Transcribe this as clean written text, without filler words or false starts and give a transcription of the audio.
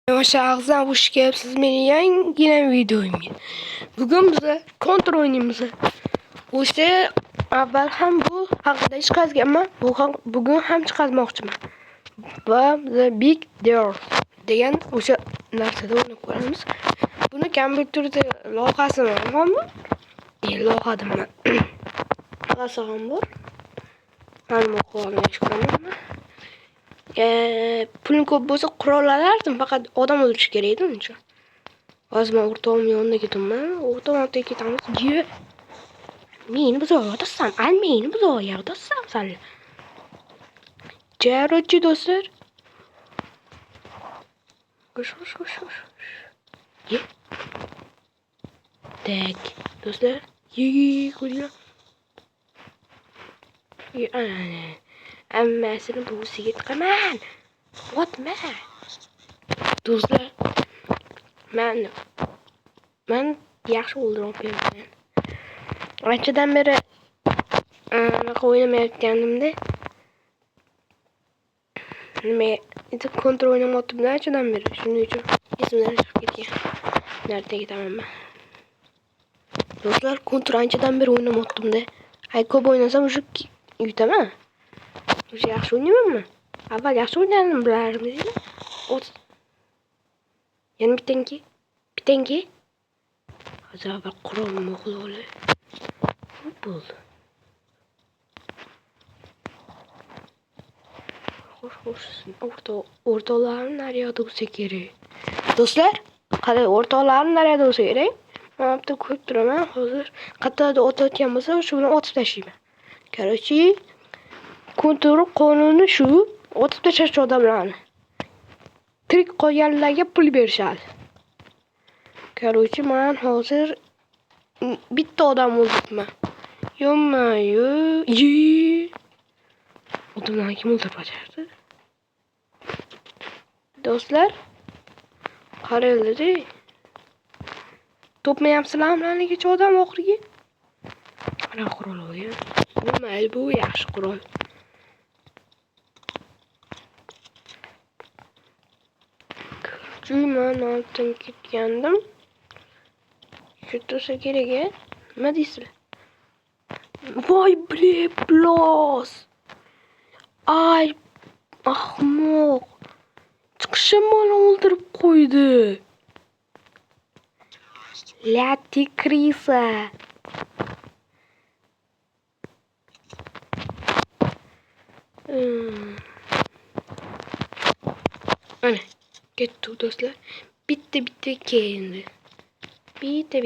Aşağıdan hoş geldiniz. Meni yine videoyum. Bugün bize kontrol oynayımız. İşte avval ham bu haqida chiqazgan ama bugün ham chiqazmoqchiman. Va The Big Door degan o'sha narsada o'ynab ko'ramiz. Buni kompyuterda loyihasi bormi? Loyihadimi? Qanaqasi ham bor. Mana bu qo'lga chiqaman. Pulim ko'p bo'lsa qurol olardim, faqat odam o'ldirish kerak edi uncha. Hozir men o'rtog'imning yoniga ketaman. O'rtog'imga ketamiz. Meni buzoqdasan, meni buzoqdasan sen. Jarrochi do'stlar. Qo'sh. Ye. Tak, do'stlar. Ko'ringlar. Hammasini buviga tiqaman. Otma. Do'stlar, men yaxshi o'ldirib anchadan beri anaqa o'ynamayotganimda nima edi, kontrol o'ynamoqdim anchadan beri. Shuning uchun esimdan chiqib ketgan. Nerede ketaman men? Do'stlar, kontrol anchadan beri o'ynamoqdim-da. Ko'p o'ynasam o'sha yutaman. O'sha yaxshi o'ynaymanmi? Avval yaxshi o'ynadim, bilardingiz. Yana bitangi. Hozir bir qurol mo'g'loli. Bo'ldi. Xo'sh. O'rtoqlarni naryoqda bo'lsa kerak. Do'stlar, qani o'rtoqlarni naryoqda bo'lsa kerak. Men bitta ko'rib turaman. Hozir qayerda otayotgan bo'lsa, shu bilan otib tashlayman. Короче, kontrol qonuni shu, otib tashlash odamlarni. Tirik qolganlarga pul berishadi. Короче, men hozir bitta odam o'ldiribman. Yo. Odamlarni kim o'ldirib qo'yardi? Do'stlar, qaranglar-da. Topmayapsizlarmi necha odam oxirgi? Mana qurol o'yin. Mayli, bu yaxshi qurol. Men oltin ketgandim. Shu tursa kerak-a? Nima deysizlar? Voy, blos. Ay, ahmoq. Chiqishim meni o'ldirib qo'ydi. Lati krisa. Ana, ketdi do'stlar. Bitta kendi. Bitta